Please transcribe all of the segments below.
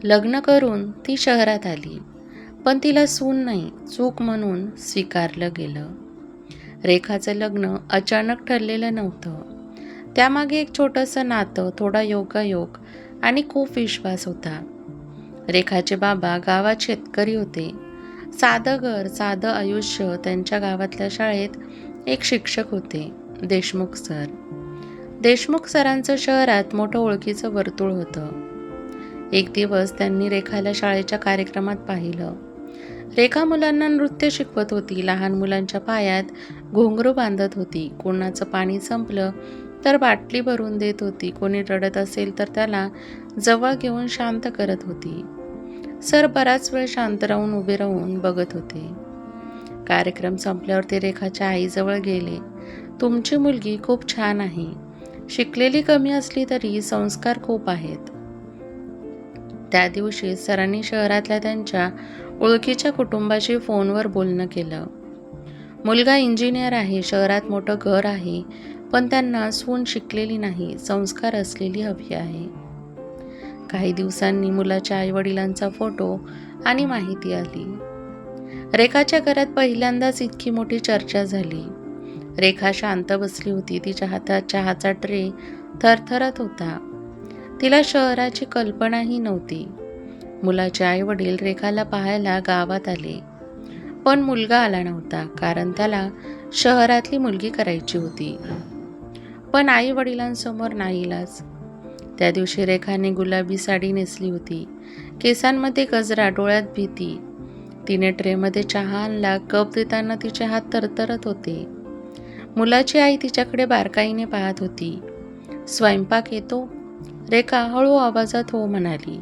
लग्न करून ती शहरात आली, पण तिला सून नाही, चूक म्हणून स्वीकारलं गेलं. रेखाचं लग्न अचानक ठरलेलं नव्हतं. त्यामागे एक छोटंसं नातं, थोडा योगायोग आणि खूप विश्वास होता. रेखाचे बाबा गावात शेतकरी होते. साधं घर, साधं आयुष्य. त्यांच्या गावातल्या शाळेत एक शिक्षक होते, देशमुख सर. देशमुख सरांचं शहरात मोठं ओळखीचं वर्तुळ होतं. एक दिवस त्यांनी रेखाला शाळेच्या कार्यक्रमात पाहिलं. रेखा मुलांना नृत्य शिकवत होती, लहान मुलांच्या पायात घुंगरू बांधत होती. कोणाचं पाणी संपलं तर बाटली भरून देत होती. कोणी रडत असेल तर त्याला जवळ घेऊन शांत करत होती. सर बराच वेळ शांत राहून उभे राहून बघत होते. कार्यक्रम संपल्यावर ते रेखाच्या आईजवळ गेले. तुमची मुलगी खूप छान आहे. शिकलेली कमी असली तरी संस्कार खूप आहेत. त्या दिवशी सरांनी शहरातल्या त्यांच्या ओळखीच्या कुटुंबाशी फोनवर बोलणं केलं. मुलगा इंजिनियर आहे, शहरात मोठं घर आहे, पण त्यांना सून शिकलेली नाही, संस्कार असलेली हवी आहे. काही दिवसांनी मुलाच्या आईवडिलांचा फोटो आणि माहिती आली. रेखाच्या घरात पहिल्यांदाच इतकी मोठी चर्चा झाली. रेखा शांत बसली होती. तिच्या हातात चहाचा ट्रे थरथरत होता. तिला शहराची कल्पनाही नव्हती. मुलाचे आईवडील रेखाला पाहायला गावात आले, पण मुलगा आला नव्हता, कारण त्याला शहरातली मुलगी करायची होती. पण आई वडिलांसमोर नाईलाज. त्या दिवशी रेखाने गुलाबी साडी नेसली होती, केसांमध्ये गजरा, डोळ्यात भीती. तिने ट्रेमध्ये चहा आणला. कप देताना तिचे हात थरथरत होते. मुलाची आई तिच्याकडे बारकाईने पाहत होती. स्वयंपाक येतो? रेखा हळू आवाजात हो म्हणाली.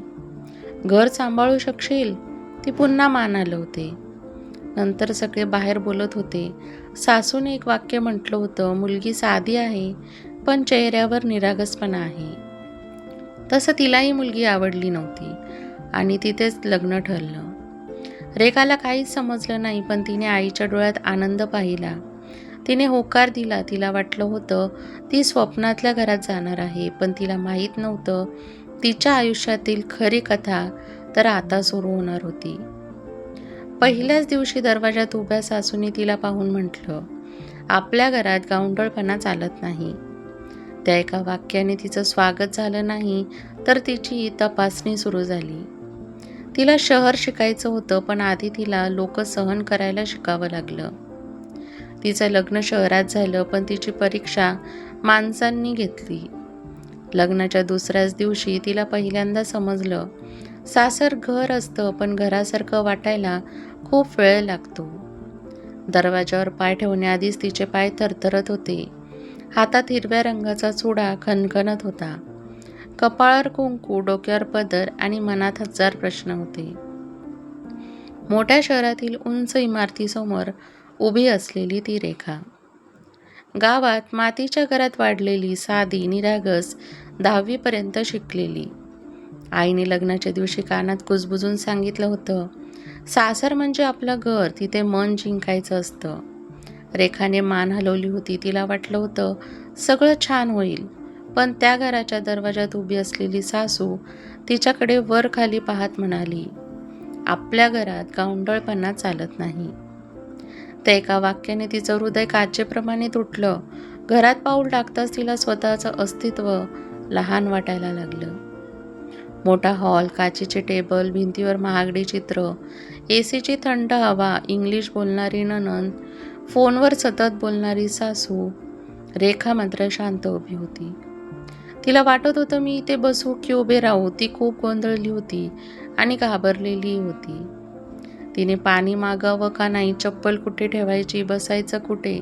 घर सांभाळू शकशील? ती पुन्हा मान हलवते. नंतर सगळे बाहेर बोलत होते. सासूने एक वाक्य म्हटलं होतं, मुलगी साधी आहे, पण चेहऱ्यावर निरागसपणा आहे. तसं तिलाही मुलगी आवडली नव्हती आणि तिथेच लग्न ठरलं. रेखाला काहीच समजलं नाही, पण तिने आईच्या डोळ्यात आनंद पाहिला. तिने होकार दिला. तिला वाटलं होतं ती स्वप्नातल्या घरात जाणार आहे, पण तिला माहीत नव्हतं तिच्या आयुष्यातील खरी कथा तर आता सुरू होणार होती. पहिल्याच दिवशी दरवाजात उभ्या सासूने तिला पाहून म्हटलं, आपल्या घरात गावंढळपणा चालत नाही. त्या एका वाक्याने तिचं स्वागत झालं नाही, तर तिची तपासणी सुरू झाली. तिला शहर शिकायचं होतं, पण आधी तिला लोक सहन करायला शिकावं लागलं. तिचं लग्न शहरात झालं, पण तिची परीक्षा माणसांनी घेतली. लग्नाच्या दुसऱ्याच दिवशी तिला पहिल्यांदा समजलं, सासर घर असतं, पण घरासारखं वाटायला खूप वेळ लागतो. दरवाजावर पाय ठेवण्याआधीच तिचे पाय थरथरत होते. हातात हिरव्या रंगाचा चुडा खणखणत होता. कपाळावर कुंकू, डोक्यावर पदर आणि मनात हजार प्रश्न होते. मोठ्या शहरातील उंच इमारतीसमोर उभी असलेली ती रेखा. गावात मातीच्या घरात वाढलेली, साधी, निरागस, 10वी पर्यंत शिकलेली. आईने लग्नाच्या दिवशी कानात कुजबुजून सांगितलं होतं, सासर म्हणजे आपलं घर, तिथे मन जिंकायचं असतं. रेखाने मान हलवली होती. तिला वाटलं होतं सगळं छान होईल, पण त्या घराच्या दरवाजात उभी असलेली सासू तिच्याकडे वर खाली पाहत म्हणाली, आपल्या घरात गावंढळपणा चालत नाही. त्या एका वाक्याने तिचं हृदय काचेप्रमाणे तुटलं. घरात पाऊल टाकताच तिला स्वतःचं अस्तित्व लहान वाटायला लागलं. मोठा हॉल, काचेचे टेबल, भिंतीवर महागडी चित्र, एसीची थंड हवा, इंग्लिश बोलणारी नणंद, फोनवर सतत बोलणारी सासू. रेखा मात्र शांत उभी होती. तिला वाटत होतं, मी इथे बसू की उभे राहू. ती खूप गोंधळली होती आणि घाबरलेली होती. तिने पाणी मागावं का नाही, चप्पल कुठे ठेवायची, बसायचं कुठे.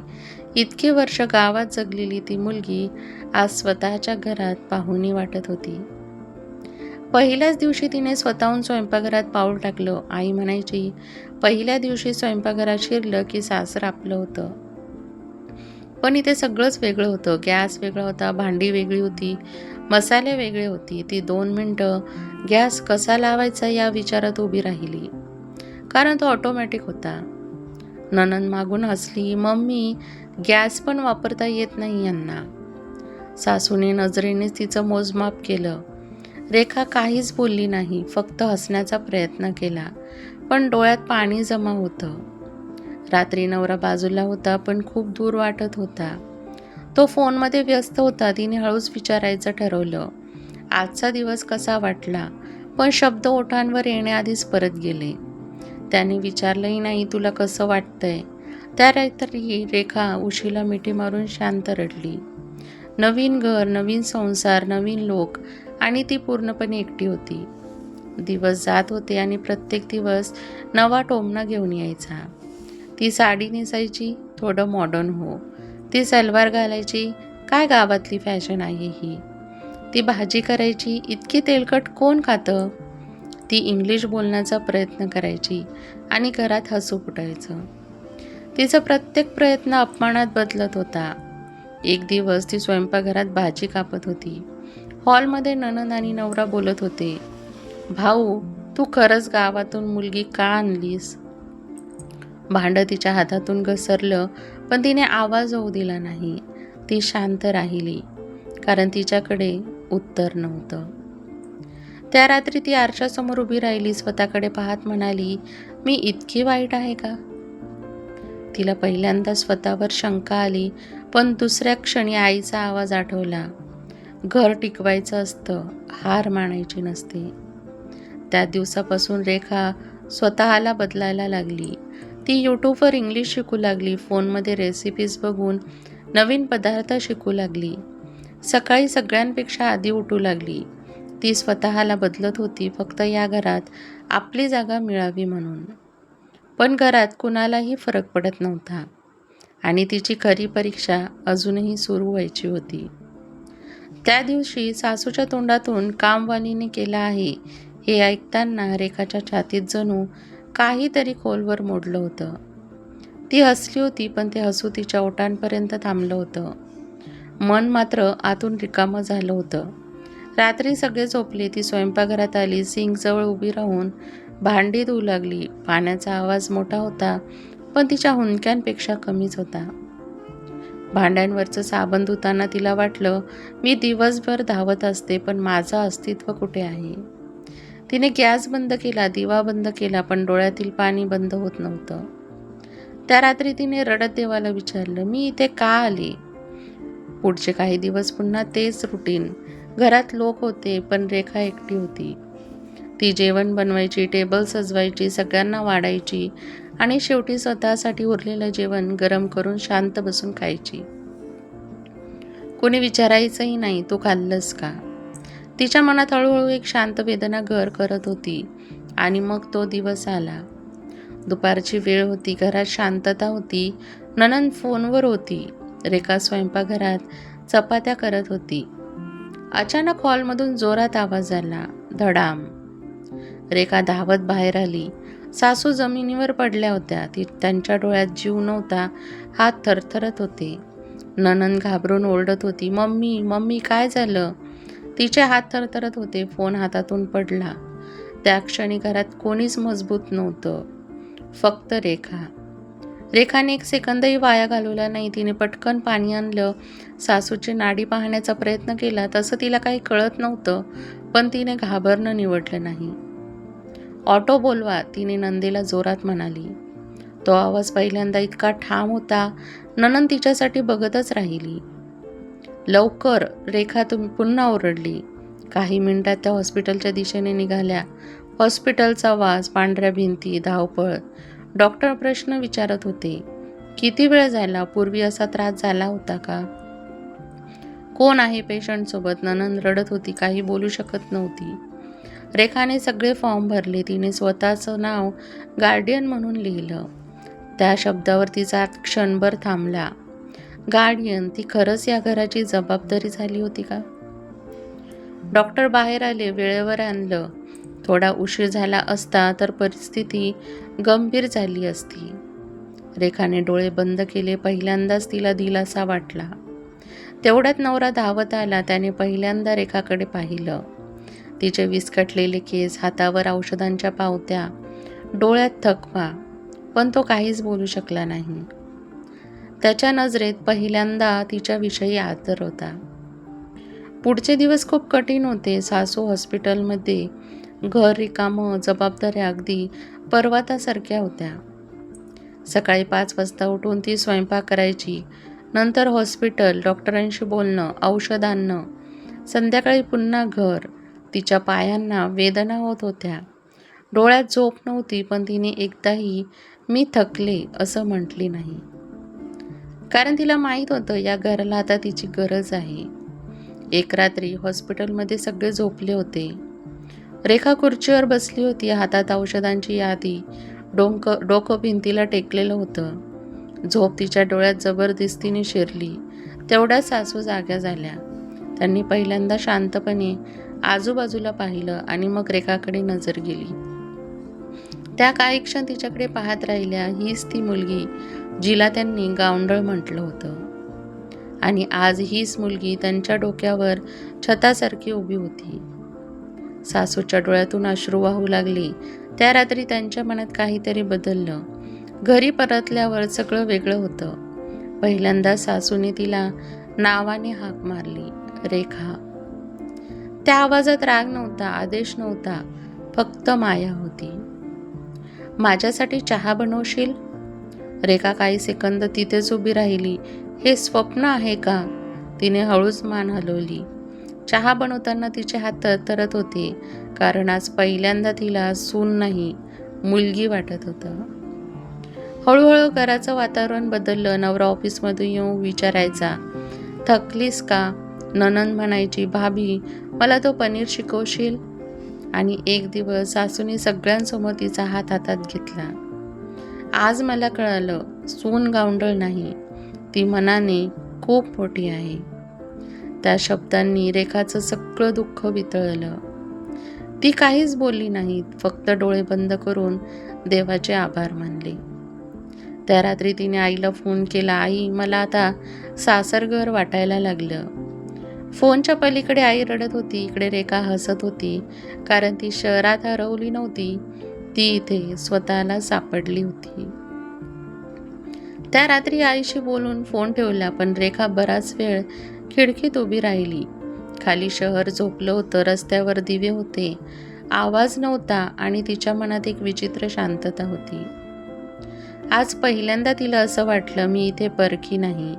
इतकी वर्ष गावात जगलेली ती मुलगी आज स्वतःच्या घरात पाहुणी वाटत होती. पहिल्याच दिवशी तिने स्वतःहून स्वयंपाकघरात पाऊल टाकलं. आई म्हणायची, पहिल्या दिवशी स्वयंपाकघरात शिरलं की सासर आपलं होतं. पण इथे सगळंच वेगळं होतं. गॅस वेगळा होता, भांडी वेगळी होती, मसाले वेगळे होते. ती 2 मिनटं गॅस कसा लावायचा या विचारात उभी राहिली, कारण तो ऑटोमॅटिक होता. नणंद मागून हसली, मम्मी गॅस पण वापरता येत नाही यांना. सासूने नजरेनेच तिचं मोजमाप केलं. रेखा काहीच बोलली नाही, फक्त हसण्याचा प्रयत्न केला, पण डोळ्यात पाणी जमा होतं. रात्री नवरा बाजूला होता, पण खूप दूर वाटत होता. तो फोनमध्ये व्यस्त होता. तिने हळूच विचारायचं ठरवलं, आजचा दिवस कसा वाटला? पण शब्द ओठांवर येण्याआधीच परत गेले. त्याने विचारलंही नाही, तुला कसं वाटतंय? त्या रात्री रेखा उशीला मिठी मारून शांत रडली. नवीन घर, नवीन संसार, नवीन लोक, आणि ती पूर्णपणे एकटी होती. दिवस जात होते आणि प्रत्येक दिवस नवा टोमणा घेऊन यायचा. ती साडी नेसायची, थोडं मॉडर्न हो. ती सलवार घालायची, काय गावातली फॅशन आहे ही. ती भाजी करायची, इतकी तेलकट कोण खातं? ती इंग्लिश बोलण्याचा प्रयत्न करायची आणि घरात हसू फुटायचं. तिचा प्रत्येक प्रयत्न अपमानात बदलत होता. एक दिवस ती स्वयंपाकघरात भाजी कापत होती. हॉलमध्ये नणंद आणि नवरा बोलत होते, भाऊ, तू खरंच गावातून मुलगी का आणलीस? भांडं तिच्या हातातून घसरलं, पण तिने आवाज होऊ दिला नाही. ती शांत राहिली, कारण तिच्याकडे उत्तर नव्हतं. त्या रात्री ती आरशासमोर उभी राहिली, स्वतःकडे पाहत म्हणाली, मी इतकी वाईट आहे का? तिला पहिल्यांदा स्वतःवर शंका आली, पण दुसऱ्या क्षणी आईचा आवाज आठवला, घर टिकवायचं असतं, हार मानायची नसते. त्या दिवसापासून रेखा स्वतःला बदलायला लागली. ती यूट्यूबवर इंग्लिश शिकू लागली, फोनमध्ये रेसिपीज बघून नवीन पदार्थ शिकू लागली, सकाळी सगळ्यांपेक्षा आधी उठू लागली. ती स्वतःला बदलत होती, फक्त या घरात आपली जागा मिळावी म्हणून. पण घरात कुणालाही फरक पडत नव्हता आणि तिची खरी परीक्षा अजूनही सुरू व्हायची होती. त्या दिवशी सासूच्या तोंडातून कामवालीने केला आहे हे ऐकताना रेखाच्या छातीत जणू काहीतरी खोलवर मोडलं होतं. ती हसली होती, पण ते हसू तिच्या ओठांपर्यंत थांबलं होतं. मन मात्र आतून रिकामं झालं होतं. रात्री सगळे झोपले. ती स्वयंपाकघरात आली, सिंकजवळ उभी राहून भांडी धुवू लागली. पाण्याचा आवाज मोठा होता, पण तिच्या हुंदक्यांपेक्षा कमीच होता. भांड्यांवरचं साबण धुताना तिला वाटलं, मी दिवसभर धावत असते, पण माझं अस्तित्व कुठे आहे? तिने गॅस बंद केला, दिवा बंद केला, पण डोळ्यातील पाणी बंद होत नव्हतं. त्या रात्री तिने रडत देवाला विचारलं, मी इथे का आले? पुढचे काही दिवस पुन्हा तेच रुटीन. घरात लोक होते, पण रेखा एकटी होती. ती जेवण बनवायची, टेबल सजवायची, सगळ्यांना वाढायची आणि शेवटी स्वतःसाठी उरलेलं जेवण गरम करून शांत बसून खायची. कोणी विचारायचंही नाही, तू खाल्लंस का? तिच्या मनात हळूहळू एक शांत वेदना घर करत होती. आणि मग तो दिवस आला. दुपारची वेळ होती, घरात शांतता होती. नणंद फोनवर होती, रेखा स्वयंपाकघरात चपात्या करत होती. अचानक हॉलमधून जोरात आवाज आला, धडाम. रेखा धावत बाहेर आली. सासू जमिनीवर पडल्या होत्या. त्यांच्या डोळ्यात जीव नव्हता, हात थरथरत होते. नणंद घाबरून ओरडत होती, मम्मी मम्मी काय झालं? तिचे हात थरथरत होते. फोन हातातून पडला. त्या क्षणी घरात कोणीच मजबूत नव्हतं, फक्त रेखा. रेखाने एक सेकंदही वाया घालवला नाही. तिने पटकन पाणी आणलं, सासूची नाडी पाहण्याचा प्रयत्न केला. तसं तिला काही कळत नव्हतं, पण तिने घाबरणं निवडलं नाही. ऑटो बोलवा, तिने नंदेला जोरात म्हणाली. तो आवाज पहिल्यांदा इतका ठाम होता, नणंद तिच्यासाठी बघतच राहिली. लवकर, रेखा तुम्ही पुन्हा ओरडली. काही मिनिटात त्या हॉस्पिटलच्या दिशेने निघाल्या. हॉस्पिटलचा वास, पांढऱ्या भिंती, धावपळ. डॉक्टर प्रश्न विचारत होते, किती वेळ झाला? पूर्वी असा त्रास झाला होता का? कोण आहे पेशंटसोबत? नणंद रडत होती, काही बोलू शकत नव्हती. रेखाने सगळे फॉर्म भरले. तिने स्वतःचं नाव गार्डियन म्हणून लिहिलं. त्या शब्दावर तिचा क्षणभर थांबला. गार्डियन, ती खरंच या घराची जबाबदारी झाली होती का? डॉक्टर बाहेर आले, वेळेवर आणलं. थोडा उशीर झाला असता तर परिस्थिती गंभीर झाली असती. रेखाने डोळे बंद केले. पहिल्यांदाच तिला दिलासा वाटला. तेवढ्यात नवरा धावत आला. त्याने पहिल्यांदा रेखाकडे पाहिलं. तिचे विस्कटलेले केस, हातावर औषधांच्या पावत्या, डोळ्यात थकवा, पण तो काहीच बोलू शकला नाही. त्याच्या नजरेत पहिल्यांदा तिच्याविषयी आदर होता. पुढचे दिवस खूप कठीण होते. सासू हॉस्पिटलमध्ये, घर रिकामं, जबाबदाऱ्या अगदी पर्वतासारख्या होत्या. सकाळी 5 वाजता उठून ती स्वयंपाक करायची. नंतर हॉस्पिटल, डॉक्टरांशी बोलणं, औषध आणणं. संध्याकाळी पुन्हा घर. तिच्या पायांना वेदना होत होत्या. डोळ्यात झोप नव्हती, पण तिने एकदाही "मी थकले" असं म्हटली नाही. कारण तिला माहीत होतं या घराला आता तिची गरज आहे. एक रात्री हॉस्पिटलमध्ये सगळे झोपले होते. रेखा खुर्चीवर बसली होती. हातात औषधांची यादी. डोकं भिंतीला टेकलेलं होतं. झोप तिच्या डोळ्यात जबरदस्तीने शिरली. तेवढ्यात सासू जाग्या झाल्या. त्यांनी पहिल्यांदा शांतपणे आजूबाजूला पाहिलं आणि मग रेखाकडे नजर गेली. त्या काही क्षण तिच्याकडे पाहत राहिल्या. हीच ती मुलगी जिला त्यांनी गावंढळ म्हटलं होतं. आणि आज हीच मुलगी त्यांच्या डोक्यावर छतासारखी उभी होती. सासूच्या डोळ्यातून अश्रू वाहू लागले. त्या रात्री त्यांच्या मनात काहीतरी बदललं. घरी परतल्यावर सगळं वेगळं होतं. पहिल्यांदा सासूने तिला नावाने हाक मारली, रेखा. त्या आवाजात राग नव्हता, आदेश नव्हता, फक्त माया होती. माझ्यासाठी चहा बनवशील? रेखा काही सेकंद तिथेच उभी राहिली. हे स्वप्न आहे का? तिने हळूच मान हलवली. चहा बनवताना तिचे हात थरथरत होते, कारण आज पहिल्यांदा तिला सून नाही, मुलगी वाटत होतं. हळूहळू घराचं वातावरण बदललं. नवरा ऑफिसमधून येऊन विचारायचा, थकलीस का? नणंद म्हणायची, भाभी मला तो पनीर शिकवशील? आणि एक दिवस सासूने सगळ्यांसमोर तिचा हात हातात घेतला. आज मला कळालं, सून गावंढळ नाही, ती मनाने खूप मोठी आहे. त्या शब्दांनी रेखाचं सगळं दुःख वितळलं. ती काहीच बोलली नाही, फक्त डोळे बंद करून देवाचे आभार मानले. त्या रात्री तिने आईला फोन केला, आई मला आता सासरघर वाटायला लागलं. फोनच्या पलीकडे आई रडत होती. इकडे रेखा हसत होती, कारण ती शहरात हरवली नव्हती, ती इथे स्वतःला सापडली होती. त्या रात्री आईशी बोलून फोन ठेवला, पण रेखा बराच वेळ खिडकीत उभी राहिली. खाली शहर झोपलं होतं. रस्त्यावर दिवे होते, आवाज नव्हता आणि तिच्या मनात एक विचित्र शांतता होती. आज पहिल्यांदा तिला असं वाटलं, मी इथे परकी नाही.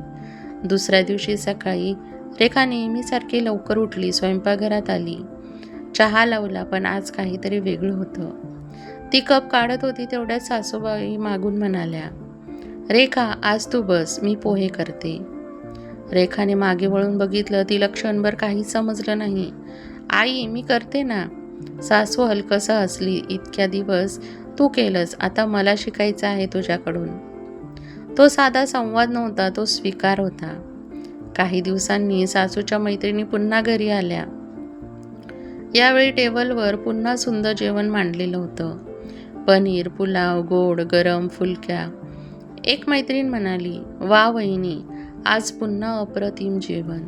दुसऱ्या दिवशी सकाळी रेखा नेहमीसारखी लवकर उठली. स्वयंपाकघरात आली. चहा लावला, पण आज काहीतरी वेगळं होतं. ती कप काढत होती तेवढ्यात सासूबाई मागून म्हणाल्या, रेखा आज तू बस, मी पोहे करते. रेखाने मागे वळून बघितलं. तिला क्षणभर काही समजलं नाही. आई मी करते ना. सासू हलकसं हसली. इतक्या दिवस तू केलंस, आता मला शिकायचं आहे तुझ्याकडून. तो साधा संवाद नव्हता, तो स्वीकार होता. काही दिवसांनी सासूच्या मैत्रिणी पुन्हा घरी आल्या. यावेळी टेबलवर पुन्हा सुंदर जेवण मांडलेलं होतं. पनीर, पुलाव, गोड, गरम, फुलक्या. एक मैत्रीण म्हणाली, वा वहिनी, आज पुन्हा अप्रतिम जेवण.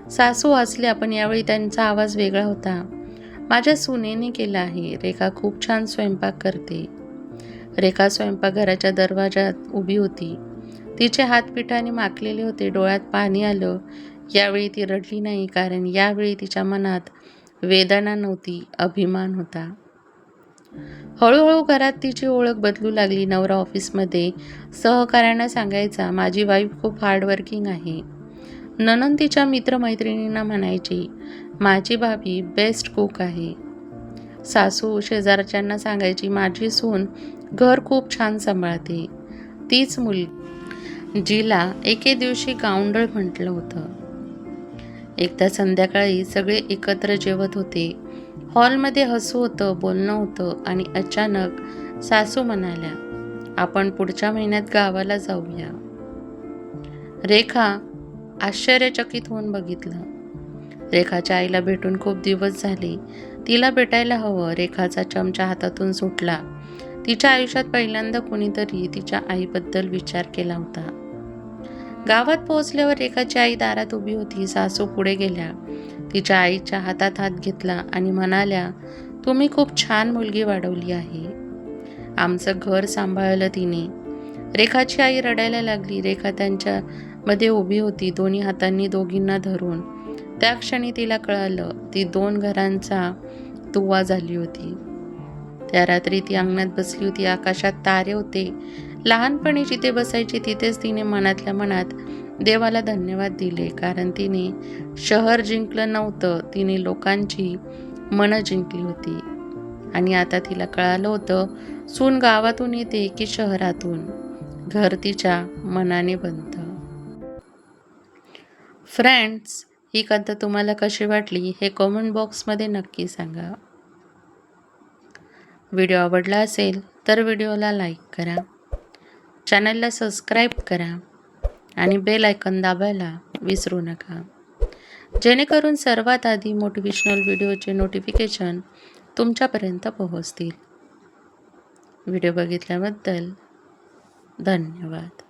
सासू हसल्या, पण यावेळी त्यांचा आवाज वेगळा होता. माझ्या सुनेने केला आहे. रेखा खूप छान स्वयंपाक करते. रेखा स्वयंपाकघराच्या दरवाजात उभी होती. तिचे हात पिठाने माखलेले होते. डोळ्यात पाणी आलं. यावेळी ती रडली नाही, कारण यावेळी तिच्या मनात वेदना नव्हती, अभिमान होता. हळूहळू घरात तिची ओळख बदलू लागली. नवरा ऑफिसमध्ये सहकाऱ्यांना सांगायचा, माझी वाईफ खूप हार्डवर्किंग आहे. नणंद तिच्या मित्रमैत्रिणींना म्हणायची, माझी भाभी बेस्ट कुक आहे. सासू शेजारच्यांना सांगायची, माझी सून घर खूप छान सांभाळते. तीच मुलगी जिला एके दिवशी गावंढळ म्हटलं होतं. एकदा संध्याकाळी सगळे एकत्र जेवत होते. हॉलमध्ये हसू होतं, बोलणं होतं आणि अचानक सासू म्हणाल्या, आपण पुढच्या महिन्यात गावाला जाऊया. रेखा आश्चर्यचकित होऊन बघितलं. रेखाच्या आईला भेटून खूप दिवस झाले. तिला भेटायला हवं. रेखाचा चमचा हातातून सुटला. तिच्या आयुष्यात पहिल्यांदा कोणीतरी तिच्या आईबद्दल विचार केला होता. गावात पोहोचल्यावर रेखाची आई दारात उभी होती. सासू पुढे गेल्या. तिच्या आईच्या हातात हात घेतला आणि म्हणाल्या, तुम्ही खूप छान मुलगी वाढवली आहे. आमचं घर सांभाळलं तिने. रेखाची आई रडायला लागली. रेखा त्यांच्या मध्ये उभी होती, दोन्ही हातांनी दोघींना धरून. त्या क्षणी तिला कळालं ती 2 घरांचा दुवा झाली होती. त्या रात्री ती अंगणात बसली होती. आकाशात तारे होते. लहानपणी जिथे बसायची तिथेच तिने मनातल्या मनात देवाला धन्यवाद दिले, कारण तिने शहर जिंकलं नव्हतं, तिने लोकांची मनं जिंकली होती. आणि आता तिला कळालं होतं सून गावातून येते की शहरातून, घर तिच्या मनाने बनतं. फ्रेंड्स, ही कथा तुम्हाला कशी वाटली हे कमेंट बॉक्समध्ये नक्की सांगा. व्हिडिओ आवडला असेल तर व्हिडिओला लाईक करा, चॅनलला सबस्क्राईब करा आणि बेल आयकॉन दाबायला विसरू नका, जेणेकरून सर्वात आधी मोटिवेशनल व्हिडिओचे नोटिफिकेशन तुमच्यापर्यंत पोहोचतील. व्हिडिओ बघितल्याबद्दल धन्यवाद.